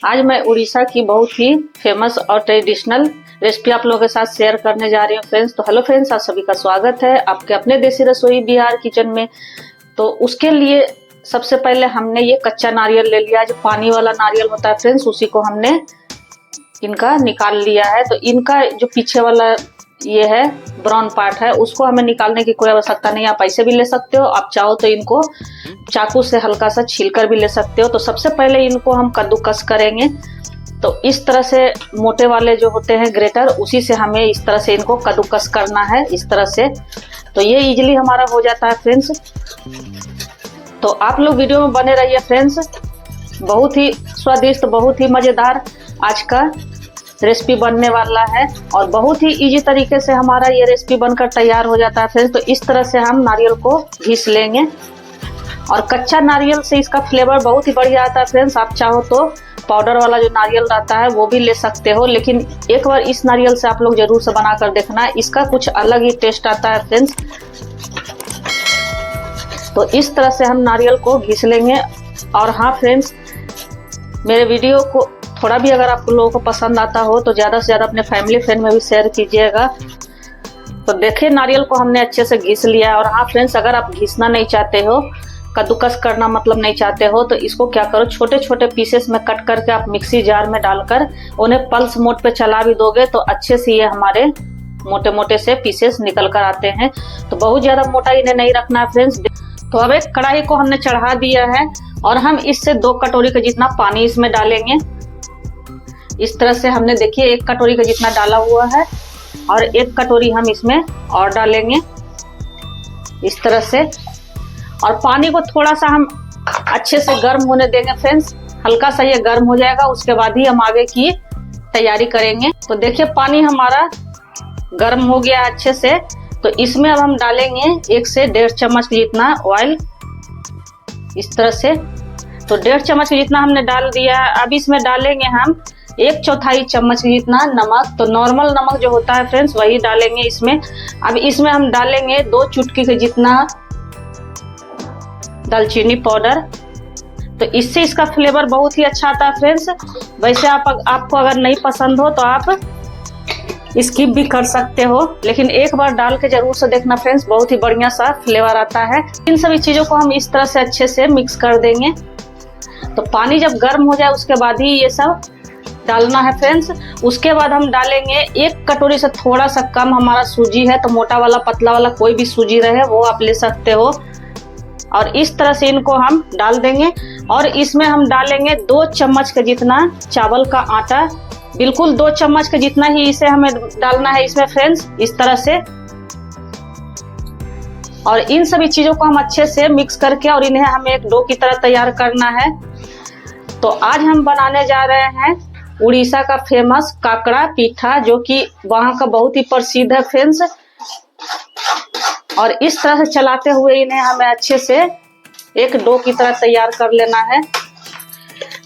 आज मैं उड़ीसा की बहुत ही फेमस और ट्रेडिशनल रेसिपी आप लोगों के साथ शेयर करने जा रही हूँ फ्रेंड्स। तो हेलो फ्रेंड्स, आप सभी का स्वागत है आपके अपने देसी रसोई बिहार किचन में। तो उसके लिए सबसे पहले हमने ये कच्चा नारियल ले लिया, जो पानी वाला नारियल होता है फ्रेंड्स, उसी को हमने इनका निकाल लिया है। तो इनका जो पीछे वाला ये है ब्राउन पार्ट है, उसको हमें निकालने की कोई आवश्यकता नहीं। आप ऐसे भी ले सकते हो, आप चाहो तो इनको चाकू से हल्का सा छीलकर भी ले सकते हो। तो सबसे पहले इनको हम कद्दूकस करेंगे। तो इस तरह से मोटे वाले जो होते हैं ग्रेटर, उसी से हमें इस तरह से इनको कद्दूकस करना है, इस तरह से। तो ये इजीली हमारा हो जाता है फ्रेंड्स। तो आप लोग वीडियो में बने रहिए फ्रेंड्स, बहुत ही स्वादिष्ट, बहुत ही मज़ेदार आज का रेसिपी बनने वाला है और बहुत ही इजी तरीके से हमारा ये रेसिपी बनकर तैयार हो जाता है फ्रेंड्स। तो इस तरह से हम नारियल को घिस लेंगे और कच्चा नारियल से इसका फ्लेवर बहुत ही बढ़िया आता है फ्रेंड्स। आप चाहो तो पाउडर वाला जो नारियल रहता है वो भी ले सकते हो, लेकिन एक बार इस नारियल से आप लोग जरूर से बना कर देखना, इसका कुछ अलग ही टेस्ट आता है फ्रेंड्स। तो इस तरह से हम नारियल को घिस लेंगे। और हाँ फ्रेंड्स, मेरे वीडियो को थोड़ा भी अगर आप लोगों को पसंद आता हो तो ज़्यादा से ज़्यादा अपने फैमिली फ्रेंड में भी शेयर कीजिएगा। तो देखिए नारियल को हमने अच्छे से घिस लिया है। और हाँ फ्रेंड्स, अगर आप घिसना नहीं चाहते हो, कद्दूकस करना मतलब नहीं चाहते हो, तो इसको क्या करो, छोटे छोटे पीसेस में कट करके आप मिक्सी जार में डालकर उन्हें पल्स मोड पे चला भी दोगे तो अच्छे से ये हमारे मोटे मोटे से पीसेस निकल कर आते हैं। तो बहुत ज़्यादा मोटा इन्हें नहीं रखना है फ्रेंड्स। तो अब एक कढ़ाई को हमने चढ़ा दिया है और हम इससे 2 कटोरी का जितना पानी इसमें डालेंगे। इस तरह से हमने देखिए 1 कटोरी का जितना डाला हुआ है और 1 कटोरी हम इसमें और डालेंगे इस तरह से। और पानी को थोड़ा सा हम अच्छे से गर्म होने देंगे फ्रेंड्स, हल्का सा ये गर्म हो जाएगा, उसके बाद ही हम आगे की तैयारी करेंगे। तो देखिए पानी हमारा गर्म हो गया अच्छे से। तो इसमें अब हम डालेंगे 1 से 1.5 चम्मच जितना ऑयल, इस तरह से। तो 1.5 चम्मच जितना हमने डाल दिया। अब इसमें डालेंगे हम 1/4 चम्मच जितना नमक। तो नॉर्मल नमक जो होता है फ्रेंड्स वही डालेंगे इसमें। अब इसमें हम डालेंगे 2 चुटकी के जितना दालचीनी पाउडर। तो इससे इसका फ्लेवर बहुत ही अच्छा आता है फ्रेंड्स। वैसे आपको अगर नहीं पसंद हो तो आप स्किप भी कर सकते हो, लेकिन एक बार डाल के जरूर से देखना फ्रेंड्स, बहुत ही बढ़िया सा फ्लेवर आता है। इन सभी चीज़ों को हम इस तरह से अच्छे से मिक्स कर देंगे। तो पानी जब गर्म हो जाए उसके बाद ही ये सब डालना है फ्रेंड्स। उसके बाद हम डालेंगे 1 कटोरी से थोड़ा सा कम हमारा सूजी है। तो मोटा वाला पतला वाला कोई भी सूजी रहे वो आप ले सकते हो। और इस तरह से इनको हम डाल देंगे। और इसमें हम डालेंगे 2 चम्मच के जितना चावल का आटा, बिल्कुल 2 चम्मच के जितना ही इसे हमें डालना है इसमें फ्रेंड्स, इस तरह से। और इन सभी चीज़ों को हम अच्छे से मिक्स करके और इन्हें हमें एक डो की तरह तैयार करना है। तो आज हम बनाने जा रहे हैं उड़ीसा का फेमस काकड़ा पीठा, जो कि वहाँ का बहुत ही प्रसिद्ध है फ्रेंड्स। और इस तरह से चलाते हुए इन्हें हमें अच्छे से एक डो की तरह तैयार कर लेना है।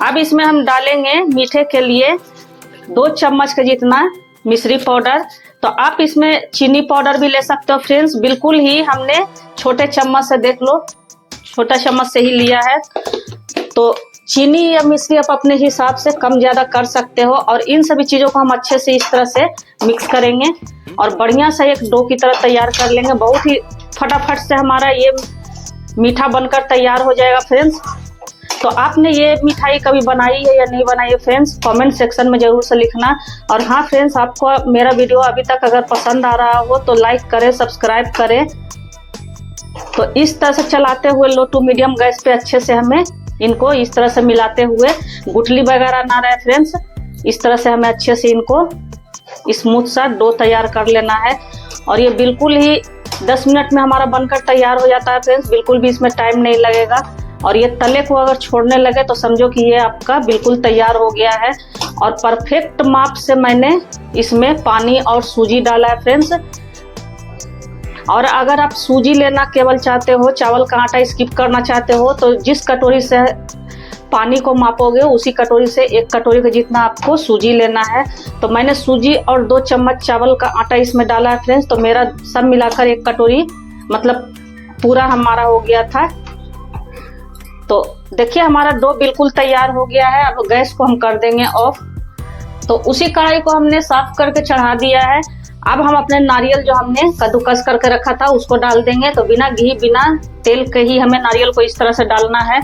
अब इसमें हम डालेंगे मीठे के लिए 2 चम्मच के जितना मिश्री पाउडर। तो आप इसमें चीनी पाउडर भी ले सकते हो फ्रेंड्स। बिल्कुल ही हमने छोटे चम्मच से, देख लो छोटा चम्मच से ही लिया है। तो चीनी या मिश्री आप अपने हिसाब से कम ज़्यादा कर सकते हो। और इन सभी चीज़ों को हम अच्छे से इस तरह से मिक्स करेंगे और बढ़िया सा एक डो की तरह तैयार कर लेंगे। बहुत ही फटाफट से हमारा ये मीठा बनकर तैयार हो जाएगा फ्रेंड्स। तो आपने ये मिठाई कभी बनाई है या नहीं बनाई है फ्रेंड्स, कमेंट सेक्शन में जरूर से लिखना। और हाँ फ्रेंड्स, आपको मेरा वीडियो अभी तक अगर पसंद आ रहा हो तो लाइक करें, सब्सक्राइब करें। तो इस तरह से चलाते हुए लो टू मीडियम गैस पे अच्छे से हमें इनको इस तरह से मिलाते हुए, गुठली वगैरह ना रहे फ्रेंड्स, इस तरह से हमें अच्छे से इनको स्मूथ सा डो तैयार कर लेना है। और ये बिल्कुल ही 10 मिनट में हमारा बनकर तैयार हो जाता है फ्रेंड्स, बिल्कुल भी इसमें टाइम नहीं लगेगा। और ये तले को अगर छोड़ने लगे तो समझो कि ये आपका बिल्कुल तैयार हो गया है। और परफेक्ट माप से मैंने इसमें पानी और सूजी डाला है फ्रेंड्स। और अगर आप सूजी लेना केवल चाहते हो, चावल का आटा स्किप करना चाहते हो, तो जिस कटोरी से पानी को मापोगे उसी कटोरी से 1 कटोरी का जितना आपको सूजी लेना है। तो मैंने सूजी और 2 चम्मच चावल का आटा इसमें डाला है फ्रेंड्स। तो मेरा सब मिलाकर 1 कटोरी मतलब पूरा हमारा हो गया था। तो देखिए हमारा डो बिल्कुल तैयार हो गया है। अब गैस को हम कर देंगे ऑफ। तो उसी कढ़ाई को हमने साफ करके चढ़ा दिया है। अब हम अपने नारियल जो हमने कद्दूकस करके रखा था उसको डाल देंगे। तो बिना घी बिना तेल के ही हमें नारियल को इस तरह से डालना है।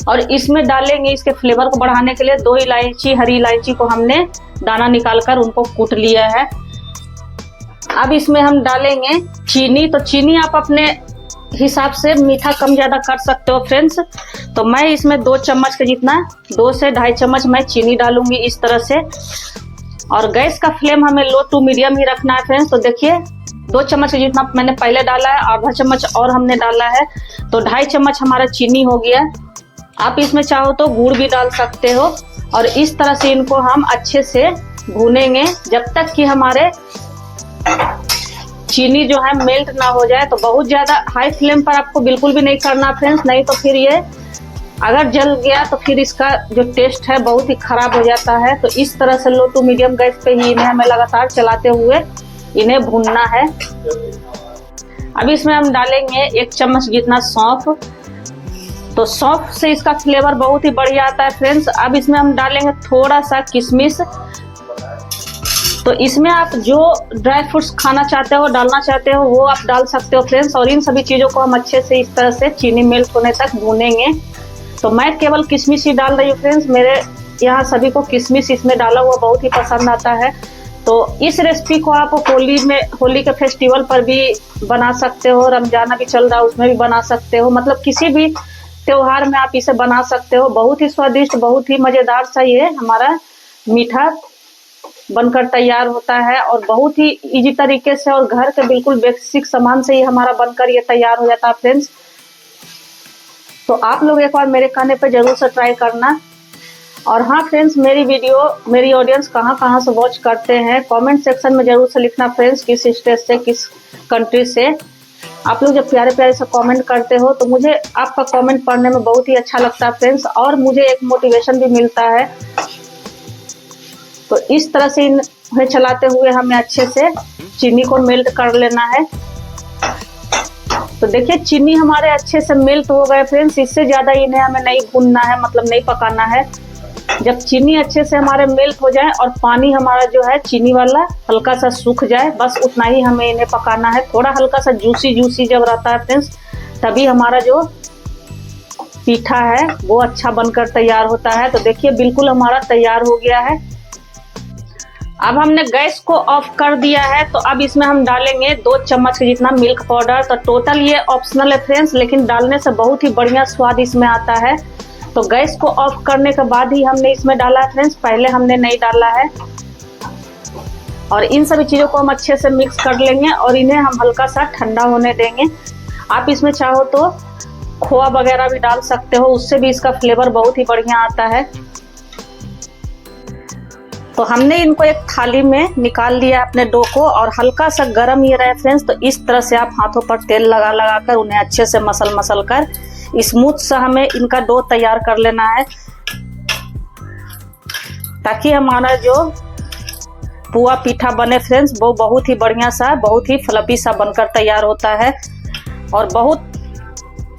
और इसमें डालेंगे इसके फ्लेवर को बढ़ाने के लिए 2 इलायची, हरी इलायची को हमने दाना निकाल कर उनको कूट लिया है। अब इसमें हम डालेंगे चीनी। तो चीनी आप अपने हिसाब से मीठा कम ज्यादा कर सकते हो फ्रेंड्स। तो मैं इसमें 2 चम्मच के जितना 2 से 2.5 चम्मच मैं चीनी डालूंगी इस तरह से। और गैस का फ्लेम हमें लो टू मीडियम ही रखना है फ्रेंड्स। तो देखिए 2 चम्मच के जितना मैंने पहले डाला है, आधा चम्मच और हमने डाला है, तो 2.5 चम्मच हमारा चीनी हो गया। आप इसमें चाहो तो गुड़ भी डाल सकते हो। और इस तरह से इनको हम अच्छे से भूनेंगे जब तक कि हमारे चीनी जो है मेल्ट ना हो जाए। तो बहुत ज्यादा हाई फ्लेम पर आपको बिल्कुल भी नहीं करना फ्रेंड्स, नहीं तो फिर ये अगर जल गया तो फिर इसका जो टेस्ट है बहुत ही खराब हो जाता है। तो इस तरह से लो टू मीडियम गैस पे ही इन्हें हमें लगातार चलाते हुए इन्हें भूनना है। अब इसमें हम डालेंगे 1 चम्मच जितना सौंफ। तो सौंफ से इसका फ्लेवर बहुत ही बढ़िया आता है फ्रेंड्स। अब इसमें हम डालेंगे थोड़ा सा किशमिश। तो इसमें आप जो ड्राई फ्रूट्स खाना चाहते हो, डालना चाहते हो, वो आप डाल सकते हो फ्रेंड्स। और इन सभी चीज़ों को हम अच्छे से इस तरह से चीनी मेल्ट होने तक भूनेंगे। तो मैं केवल किशमिश ही डाल रही हूँ फ्रेंड्स। मेरे यहाँ सभी को किशमिश इसमें डाला हुआ बहुत ही पसंद आता है। तो इस रेसिपी को आप होली के फेस्टिवल पर भी बना सकते हो, रमजान अभी चल रहा है उसमें भी बना सकते हो, मतलब किसी भी त्योहार में आप इसे बना सकते हो। बहुत ही स्वादिष्ट, बहुत ही मज़ेदार सा ये हमारा मीठा बनकर तैयार होता है। और बहुत ही इजी तरीके से और घर के बिल्कुल बेसिक सामान से ही हमारा बनकर ये तैयार हो जाता है फ्रेंड्स। तो आप लोग एक बार मेरे कहने पे जरूर से ट्राई करना। और हाँ फ्रेंड्स, मेरी वीडियो मेरी ऑडियंस कहाँ से वॉच करते हैं कमेंट सेक्शन में जरूर से लिखना फ्रेंड्स, किस स्टेट से, किस कंट्री से। आप लोग जब प्यारे प्यारे से कमेंट करते हो तो मुझे आपका कमेंट पढ़ने में बहुत ही अच्छा लगता है फ्रेंड्स, और मुझे एक मोटिवेशन भी मिलता है। तो इस तरह से इन्हें चलाते हुए हमें अच्छे से चीनी को मेल्ट कर लेना है। तो देखिए चीनी हमारे अच्छे से मेल्ट हो गए फ्रेंड्स। इससे ज़्यादा इन्हें हमें नहीं भूनना है, मतलब नहीं पकाना है। जब चीनी अच्छे से हमारे मेल्ट हो जाए और पानी हमारा जो है चीनी वाला हल्का सा सूख जाए, बस उतना ही हमें इन्हें पकाना है। थोड़ा हल्का सा जूसी जब रहता है फ्रेंड्स, तभी हमारा जो पीठा है वो अच्छा बनकर तैयार होता है। तो देखिए बिल्कुल हमारा तैयार हो गया है। अब हमने गैस को ऑफ कर दिया है। तो अब इसमें हम डालेंगे 2 चम्मच के जितना मिल्क पाउडर। तो टोटल ये ऑप्शनल है फ्रेंड्स, लेकिन डालने से बहुत ही बढ़िया स्वाद इसमें आता है। तो गैस को ऑफ करने के बाद ही हमने इसमें डाला है फ्रेंड्स, पहले हमने नहीं डाला है। और इन सभी चीज़ों को हम अच्छे से मिक्स कर लेंगे और इन्हें हम हल्का सा ठंडा होने देंगे। आप इसमें चाहो तो खोआ वगैरह भी डाल सकते हो, उससे भी इसका फ्लेवर बहुत ही बढ़िया आता है। तो हमने इनको एक थाली में निकाल लिया अपने डो को, और हल्का सा गर्म ये रहे फ्रेंड्स। तो इस तरह से आप हाथों पर तेल लगा कर उन्हें अच्छे से मसल कर स्मूथ सा हमें इनका डो तैयार कर लेना है, ताकि हमारा जो पुआ पीठा बने फ्रेंड्स वो बहुत ही बढ़िया सा, बहुत ही फ्लफी सा बनकर तैयार होता है। और बहुत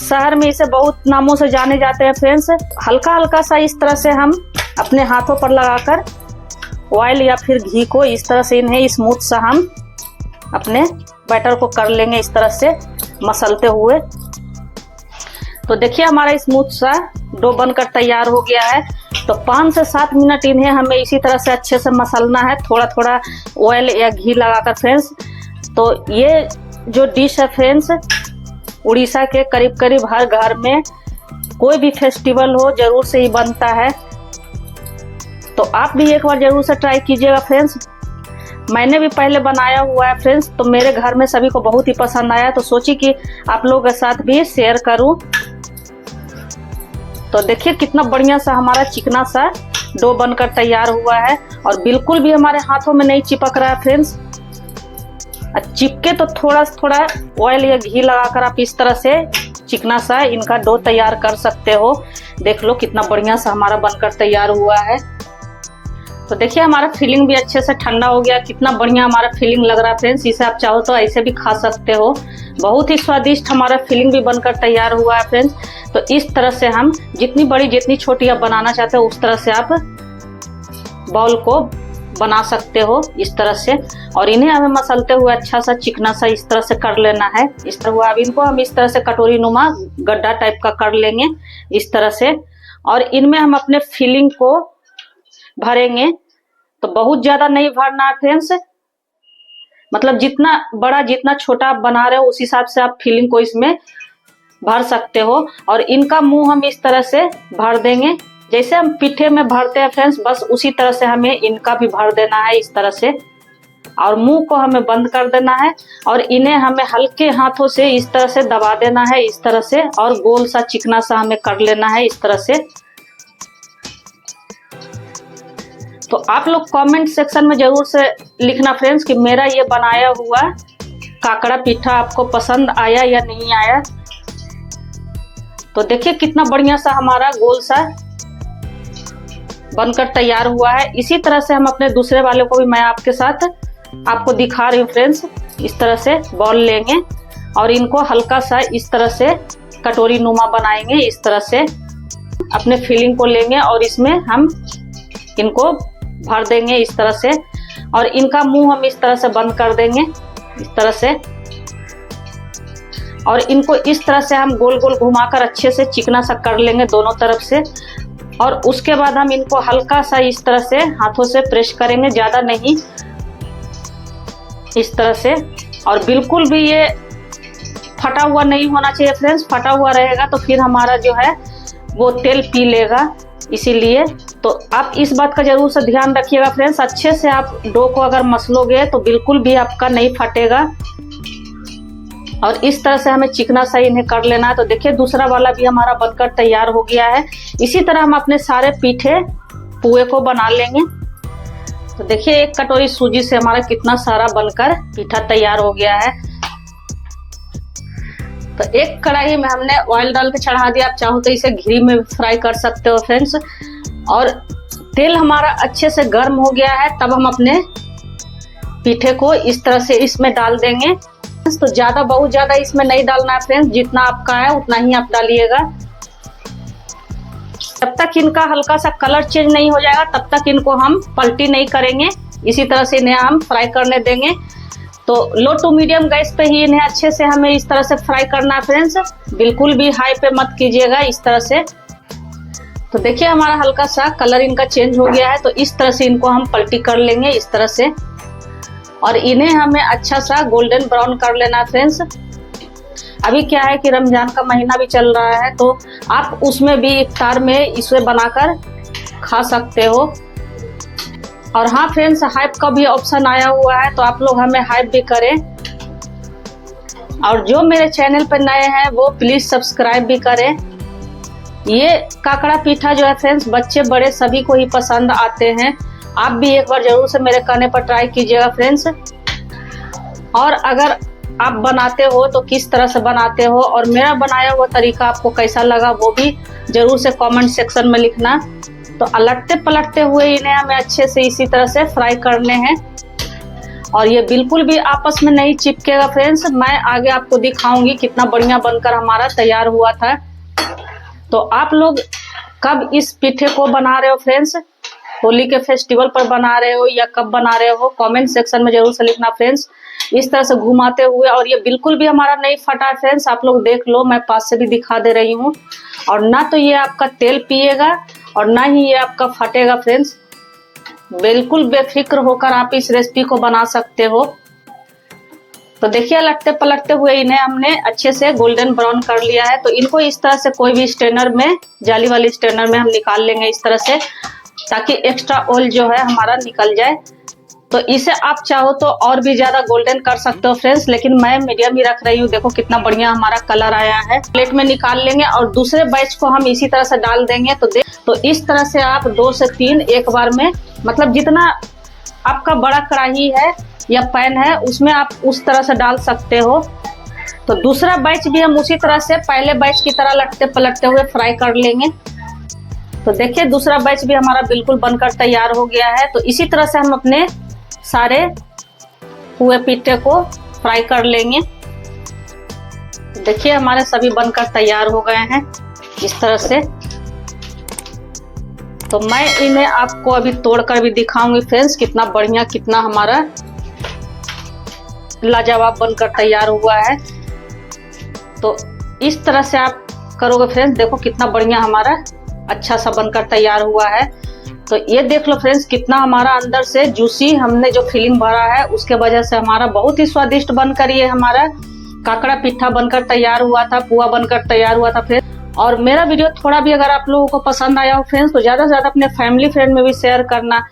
शहर में इसे बहुत नामों से जाने जाते हैं फ्रेंड्स। हल्का सा इस तरह से हम अपने हाथों पर लगाकर ऑयल या फिर घी को इस तरह से इन्हें स्मूथ सा हम अपने बैटर को कर लेंगे, इस तरह से मसलते हुए। तो देखिए हमारा स्मूथ सा डो बनकर तैयार हो गया है। तो 5 से 7 मिनट इन्हें हमें इसी तरह से अच्छे से मसलना है, थोड़ा ऑयल या घी लगाकर फ्रेंड्स। तो ये जो डिश है फ्रेंड्स, उड़ीसा के करीब हर घर में कोई भी फेस्टिवल हो जरूर से ही बनता है। तो आप भी एक बार जरूर से ट्राई कीजिएगा फ्रेंड्स। मैंने भी पहले बनाया हुआ है फ्रेंड्स, तो मेरे घर में सभी को बहुत ही पसंद आया। तो सोची कि आप लोगों के साथ भी शेयर करूं। तो देखिए कितना बढ़िया सा हमारा चिकना सा डो बनकर तैयार हुआ है, और बिल्कुल भी हमारे हाथों में नहीं चिपक रहा है फ्रेंड्स। चिपके तो थोड़ा ऑयल या घी लगाकर आप इस तरह से चिकना सा इनका डो तैयार कर सकते हो। देख लो कितना बढ़िया सा हमारा बनकर तैयार हुआ है। तो देखिए हमारा फिलिंग भी अच्छे से ठंडा हो गया, कितना बढ़िया हमारा फिलिंग लग रहा है फ्रेंड्स। इसे आप चाहो तो ऐसे भी खा सकते हो, बहुत ही स्वादिष्ट हमारा फिलिंग भी बनकर तैयार हुआ है फ्रेंड्स। तो इस तरह से हम जितनी बड़ी जितनी छोटी आप बनाना चाहते हो उस तरह से आप बॉल को बना सकते हो इस तरह से। और इन्हें हमें मसलते हुए अच्छा सा चिकना सा इस तरह से कर लेना है। इस तरह हुआ, अब इनको हम इस तरह से कटोरी नुमा गड्ढा टाइप का कर लेंगे इस तरह से। और इनमें हम अपने फिलिंग को भरेंगे। तो बहुत ज्यादा नहीं भरना है फ्रेंड्स, मतलब जितना बड़ा जितना छोटा आप बना रहे हो उस हिसाब से आप फिलिंग को इसमें भर सकते हो। और इनका मुंह हम इस तरह से भर देंगे, जैसे हम पीठे में भरते हैं फ्रेंड्स, बस उसी तरह से हमें इनका भी भर देना है इस तरह से। और मुंह को हमें बंद कर देना है और इन्हें हमें हल्के हाथों से इस तरह से दबा देना है इस तरह से। और गोल सा चिकना सा हमें कर लेना है इस तरह से। तो आप लोग कमेंट सेक्शन में जरूर से लिखना फ्रेंड्स कि मेरा ये बनाया हुआ काकड़ा पीठा आपको पसंद आया या नहीं आया। तो देखिए कितना बढ़िया सा हमारा गोल सा बनकर तैयार हुआ है। इसी तरह से हम अपने दूसरे वाले को भी मैं आपके साथ आपको दिखा रही हूँ फ्रेंड्स। इस तरह से बॉल लेंगे और इनको हल्का सा इस तरह से कटोरी नुमा बनाएंगे इस तरह से। अपने फिलिंग को लेंगे और इसमें हम इनको भर देंगे इस तरह से। और इनका मुंह हम इस तरह से बंद कर देंगे इस तरह से। और इनको इस तरह से हम गोल गोल घुमाकर अच्छे से चिकना सा कर लेंगे दोनों तरफ से। और उसके बाद हम इनको हल्का सा इस तरह से हाथों से प्रेस करेंगे, ज्यादा नहीं, इस तरह से। और बिल्कुल भी ये फटा हुआ नहीं होना चाहिए फ्रेंड्स, फटा हुआ रहेगा तो फिर हमारा जो है वो तेल पी लेगा, इसीलिए। तो आप इस बात का जरूर से ध्यान रखिएगा फ्रेंड्स, अच्छे से आप डो को अगर मसलोगे तो बिल्कुल भी आपका नहीं फटेगा। और इस तरह से हमें चिकना सा इन्हें कर लेना है। तो देखिए दूसरा वाला भी हमारा बनकर तैयार हो गया है। इसी तरह हम अपने सारे पीठे पुए को बना लेंगे। तो देखिए एक कटोरी सूजी से हमारा कितना सारा बनकर पीठा तैयार हो गया है। तो एक कढ़ाई में हमने ऑयल डाल के चढ़ा दिया, आप चाहो तो इसे घी में फ्राई कर सकते हो फ्रेंड्स। और तेल हमारा अच्छे से गर्म हो गया है, तब हम अपने पीठे को इस तरह से इसमें डाल देंगे। तो ज्यादा बहुत ज्यादा इसमें नहीं डालना है फ्रेंड्स, जितना आपका है उतना ही आप डालिएगा। जब तक इनका हल्का सा कलर चेंज नहीं हो जाएगा तब तक इनको हम पलटी नहीं करेंगे, इसी तरह से इन्हें हम फ्राई करने देंगे। तो लो टू मीडियम गैस पे ही इन्हें अच्छे से हमें इस तरह से फ्राई करना है फ्रेंड्स, बिल्कुल भी हाई पे मत कीजिएगा इस तरह से। तो देखिए हमारा हल्का सा कलर इनका चेंज हो गया है, तो इस तरह से इनको हम पलटी कर लेंगे इस तरह से। और इन्हें हमें अच्छा सा गोल्डन ब्राउन कर लेना फ्रेंड्स। अभी क्या है कि रमजान का महीना भी चल रहा है, तो आप उसमें भी इफ्तार में इसे बनाकर खा सकते हो। और हाँ फ्रेंड्स, हाइप का भी ऑप्शन आया हुआ है, तो आप लोग हमें हाइप भी करें। और जो मेरे चैनल पर नए हैं वो प्लीज सब्सक्राइब भी करें। ये काकड़ा पीठा जो है फ्रेंड्स बच्चे बड़े सभी को ही पसंद आते हैं। आप भी एक बार जरूर से मेरे कहने पर ट्राई कीजिएगा फ्रेंड्स। और अगर आप बनाते हो तो किस तरह से बनाते हो और मेरा बनाया हुआ तरीका आपको कैसा लगा वो भी जरूर से कमेंट सेक्शन में लिखना। तो अलटते पलटते हुए इन्हें हमें अच्छे से इसी तरह से फ्राई करने हैं। और ये बिल्कुल भी आपस में नहीं चिपकेगा फ्रेंड्स। मैं आगे आपको दिखाऊंगी कितना बढ़िया बनकर हमारा तैयार हुआ था। तो आप लोग कब इस पीठे को बना रहे हो फ्रेंड्स, होली के फेस्टिवल पर बना रहे हो या कब बना रहे हो, कमेंट सेक्शन में जरूर से लिखना फ्रेंड्स। इस तरह से घुमाते हुए, और ये बिल्कुल भी हमारा नहीं फटा फ्रेंड्स, आप लोग देख लो, मैं पास से भी दिखा दे रही हूँ। और ना तो ये आपका तेल पिएगा और ना ही ये आपका फटेगा फ्रेंड्स। बिल्कुल बेफिक्र होकर आप इस रेसिपी को बना सकते हो। तो देखिए लटते पलटते हुए इन्हें हमने अच्छे से गोल्डन ब्राउन कर लिया है। तो इनको इस तरह से कोई भी स्ट्रेनर में, जाली वाली स्ट्रेनर में हम निकाल लेंगे इस तरह से, ताकि एक्स्ट्रा ऑयल जो है हमारा निकल जाए। तो इसे आप चाहो तो और भी ज्यादा गोल्डन कर सकते हो फ्रेंड्स, लेकिन मैं मीडियम ही रख रही हूँ। देखो कितना बढ़िया हमारा कलर आया है। प्लेट में निकाल लेंगे और दूसरे बैच को हम इसी तरह से डाल देंगे। तो इस तरह से आप 2 से 3 एक बार में, मतलब जितना आपका बड़ा कढ़ाई है या पैन है उसमें आप उस तरह से डाल सकते हो। तो दूसरा बैच भी हम उसी तरह से पहले बैच की तरह लटते पलटते हुए फ्राई कर लेंगे। तो देखिए दूसरा बैच भी हमारा बिल्कुल बनकर तैयार हो गया है। तो इसी तरह से हम अपने सारे हुए पिट्ठे को फ्राई कर लेंगे। देखिए हमारे सभी बनकर तैयार हो गए हैं इस तरह से। तो मैं इन्हें आपको अभी तोड़कर भी दिखाऊंगी फ्रेंड्स, कितना बढ़िया, कितना हमारा लाजवाब बनकर तैयार हुआ है। तो इस तरह से आप करोगे फ्रेंड्स, देखो कितना बढ़िया हमारा अच्छा सा बनकर तैयार हुआ है। तो ये देख लो फ्रेंड्स, कितना हमारा अंदर से जूसी हमने जो फीलिंग भरा है उसके वजह से हमारा बहुत ही स्वादिष्ट बनकर ये हमारा काकड़ा पिट्ठा बनकर तैयार हुआ था, पुआ बनकर तैयार हुआ था फ्रेंड्स। और मेरा वीडियो थोड़ा भी अगर आप लोगों को पसंद आया हो फ्रेंड्स, तो ज्यादा से ज्यादा अपने फैमिली फ्रेंड में भी शेयर करना।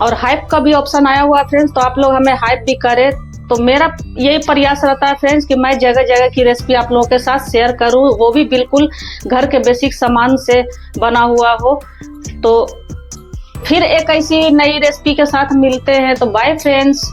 और हाइप का भी ऑप्शन आया हुआ है फ्रेंड्स, तो आप लोग हमें हाइप भी करें। तो मेरा यही प्रयास रहता है फ्रेंड्स कि मैं जगह जगह की रेसिपी आप लोगों के साथ शेयर करूं, वो भी बिल्कुल घर के बेसिक सामान से बना हुआ हो। तो फिर एक ऐसी नई रेसिपी के साथ मिलते हैं। तो बाय फ्रेंड्स।